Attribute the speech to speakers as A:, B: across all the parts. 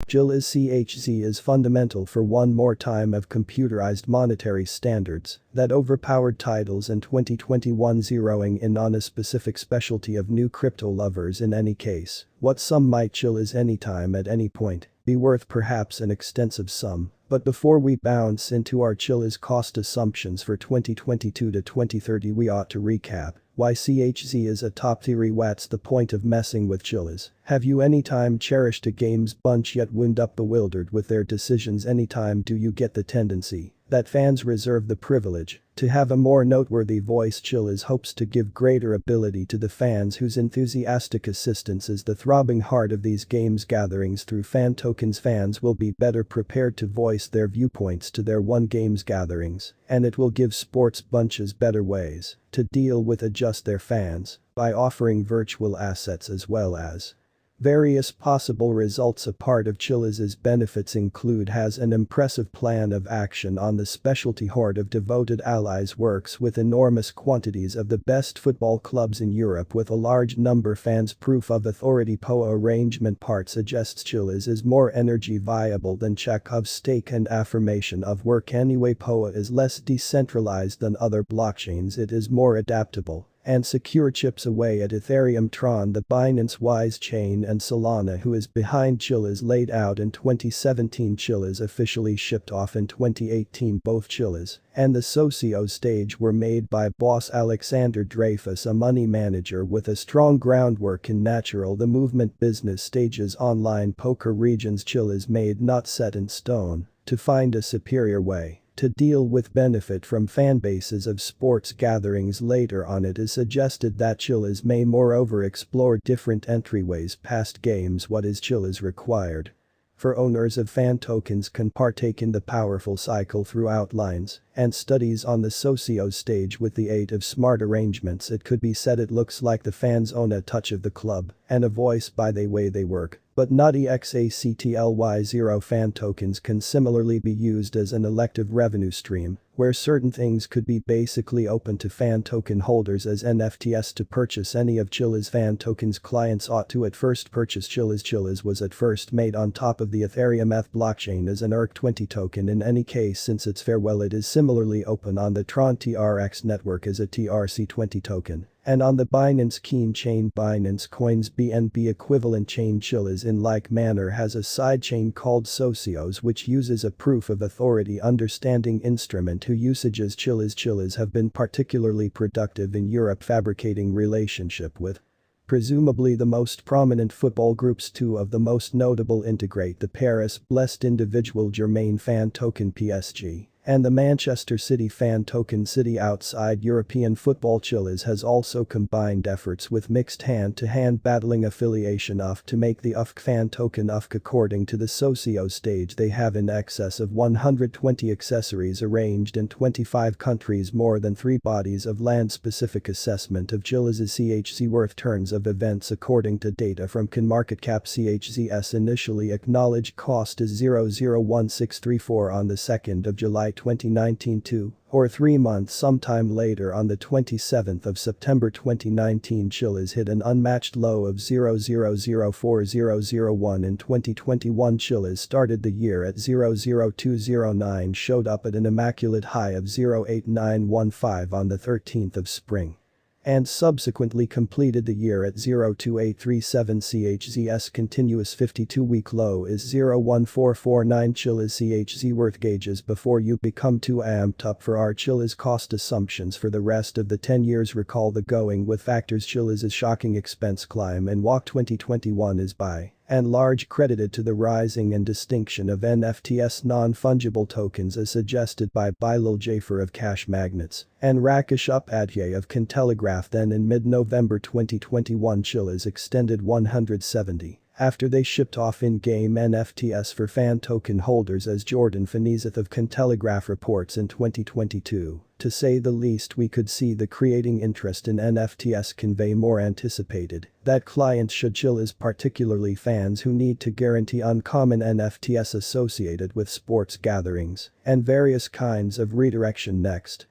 A: Chilliz CHZ is fundamental for one more time of computerized monetary standards that overpowered titles in 2021, zeroing in on a specific specialty of new crypto lovers. In any case, what some might Chilliz anytime at any point be worth perhaps an extensive sum. But before we bounce into our Chilliz cost assumptions for 2022 to 2030, we ought to recap why CHZ is a top theory. What's the point of messing with Chilliz? Have you anytime cherished a game's bunch yet wound up bewildered with their decisions? Anytime do you get the tendency that fans reserve the privilege to have a more noteworthy voice? Chilliz hopes to give greater ability to the fans whose enthusiastic assistance is the throbbing heart of these games gatherings. Through fan tokens, fans will be better prepared to voice their viewpoints to their one games gatherings, and it will give sports bunches better ways to deal with adjust their fans by offering virtual assets as well as various possible results. A part of Chilliz's benefits include has an impressive plan of action on the specialty horde of devoted allies, works with enormous quantities of the best football clubs in Europe with a large number fans. Proof of authority POA arrangement part suggests Chilliz is more energy viable than check of stake and affirmation of work. Anyway, POA is less decentralized than other blockchains, it is more adaptable and secure. Chips away at Ethereum, Tron, the Binance Wise chain, and Solana, who is behind Chilliz, laid out in 2017. Chilliz officially shipped off in 2018. Both Chilliz and the Socio stage were made by boss Alexander Dreyfus, a money manager with a strong groundwork in natural the movement business stages online poker regions. Chilliz made not set in stone to find a superior way to deal with benefit from fanbases of sports gatherings. Later on, it is suggested that Chilliz may moreover explore different entryways past games. What is Chilliz required for owners of fan tokens can partake in the powerful cycle through outlines and studies on the Socio stage with the aid of smart arrangements. It could be said it looks like the fans own a touch of the club and a voice by the way they work. But not exactly. Fan tokens can similarly be used as an elective revenue stream, where certain things could be basically open to fan token holders as NFTs. To purchase any of Chilliz fan tokens, clients ought to at first purchase Chilliz. Chilliz was at first made on top of the Ethereum ETH blockchain as an ERC20 token. In any case, since its farewell, it is similarly open on the Tron TRX network as a TRC20 token, and on the Binance Keen chain, Binance Coins BNB equivalent chain. Chilliz in like manner has a sidechain called Socios, which uses a proof of authority understanding instrument who usages Chilliz have been particularly productive in Europe, fabricating relationship with presumably the most prominent football groups. Two of the most notable integrate the Paris blessed individual Germain fan token PSG and the Manchester City fan token City. Outside European football, Chilliz has also combined efforts with mixed hand-to-hand battling affiliation UFK to make the UFK fan token UFK. According to the Socio stage, they have in excess of 120 accessories arranged in 25 countries, more than 3 bodies of land. Specific assessment of Chilliz's CHZ worth turns of events according to data from CoinMarketCap. CHZ's initially acknowledged cost is 0.01634 on the 2nd of July 2019. 2 or 3 months sometime later, on the 27th of September 2019, Chilliz hit an unmatched low of 0.0040001 in 2021. Chilliz started the year at 0.0209, showed up at an immaculate high of 0.8915 on the 13th of spring, and subsequently completed the year at 0.2837. CHZ's continuous 52-week low is 0.1449. Chilliz CHZ worth gauges before you become too amped up for our Chilliz cost assumptions for the rest of the 10 years. Recall the going with factors. Chilliz's shocking expense climb and walk 2021 is by and large credited to the rising and distinction of NFTs non-fungible tokens as suggested by Bilal Jafar of Cash Magnets and Rakesh Upadhyay of Cointelegraph. Then in mid-November 2021, Chilliz extended 170 after they shipped off in-game NFTs for fan token holders, as Jordan Fanizeth of Cointelegraph reports. In 2022, to say the least, we could see the creating interest in NFTs convey more anticipated that clients should. Chilliz, particularly fans who need to guarantee uncommon NFTs associated with sports gatherings and various kinds of redirection. Next,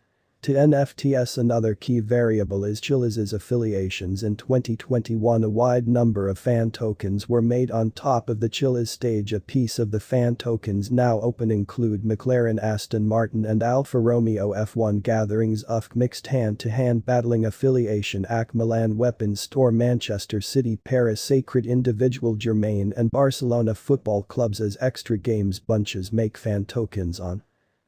A: To NFTs, another key variable is Chilliz's affiliations. In 2021, a wide number of fan tokens were made on top of the Chilliz stage. A piece of the fan tokens now open include McLaren, Aston Martin and Alfa Romeo F1 gatherings, UFC mixed hand-to-hand battling affiliation, AC Milan weapons store, Manchester City, Paris Sacred individual, Germain and Barcelona football clubs as extra games. Bunches make fan tokens on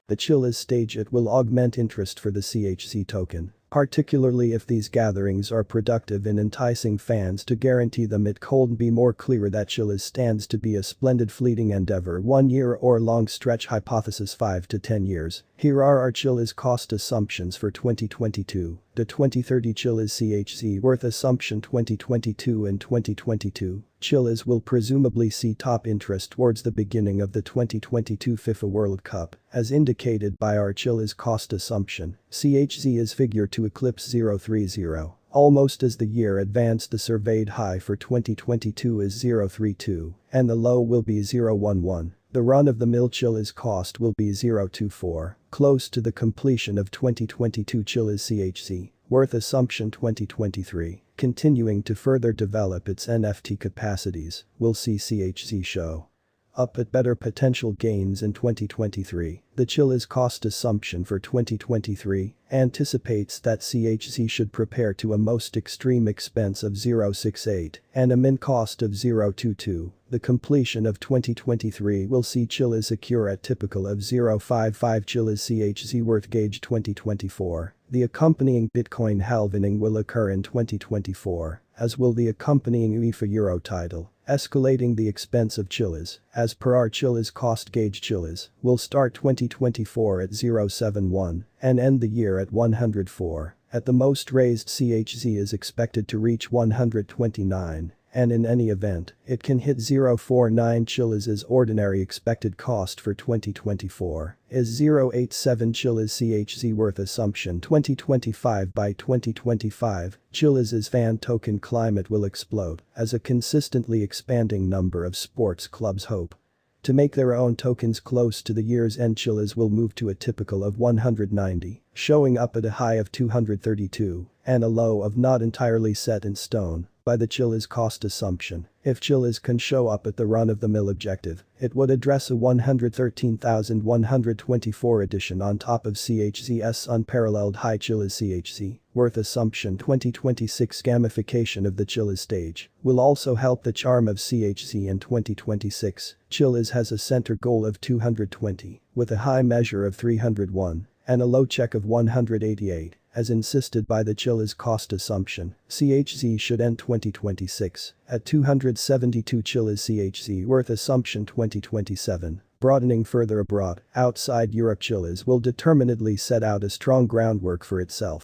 A: the Chilliz stage. It will augment interest for the CHZ token, particularly if these gatherings are productive in enticing fans to guarantee them. It couldn't be more clear that Chilliz stands to be a splendid fleeting endeavor, 1 year or long stretch hypothesis 5 to 10 years. Here are our Chilliz cost assumptions for 2022. The 2030 Chilliz CHZ worth assumption. 2022 and 2022. Chilliz will presumably see top interest towards the beginning of the 2022 FIFA World Cup, as indicated by our Chilliz cost assumption. CHZ is figured to eclipse 0.30. Almost as the year advanced, the surveyed high for 2022 is 0.32, and the low will be 0.11. The run-of-the-mill Chilliz cost will be 0.24, close to the completion of 2022 Chilliz CHZ, worth assumption. 2023, continuing to further develop its NFT capacities, will see CHZ show up at better potential gains in 2023. The Chilliz cost assumption for 2023 anticipates that CHZ should prepare to a most extreme expense of 0.68 and a min cost of 0.22. The completion of 2023 will see Chilliz occur at typical of 0.55 Chilliz CHZ worth gauge. 2024. The accompanying Bitcoin halvening will occur in 2024, as will the accompanying UEFA Euro title, escalating the expense of Chilliz. As per our Chilliz cost gauge, Chilliz will start 2024 at 0.71 and end the year at 104. At the most, raised CHZ is expected to reach 129. And in any event, it can hit 0.49. Chilliz's ordinary expected cost for 2024 is 0.87 Chilliz CHZ worth assumption. 2025. By 2025, Chilliz's fan token climate will explode as a consistently expanding number of sports clubs hope to make their own tokens. Close to the year's end, Chilliz will move to a typical of 190, showing up at a high of 232 and a low of not entirely set in stone by the Chilliz cost assumption. If Chilliz can show up at the run-of-the-mill objective, it would address a 113,124 addition on top of CHZ's unparalleled high. Chilliz CHZ worth assumption. 2026 gamification of the Chilliz stage will also help the charm of CHZ in 2026. Chilliz has a center goal of 220, with a high measure of 301 and a low check of 188. As insisted by the Chilliz cost assumption, CHZ should end 2026 at 272 Chilliz CHZ worth assumption. 2027, broadening further abroad, outside Europe, Chilliz will determinedly set out a strong groundwork for itself.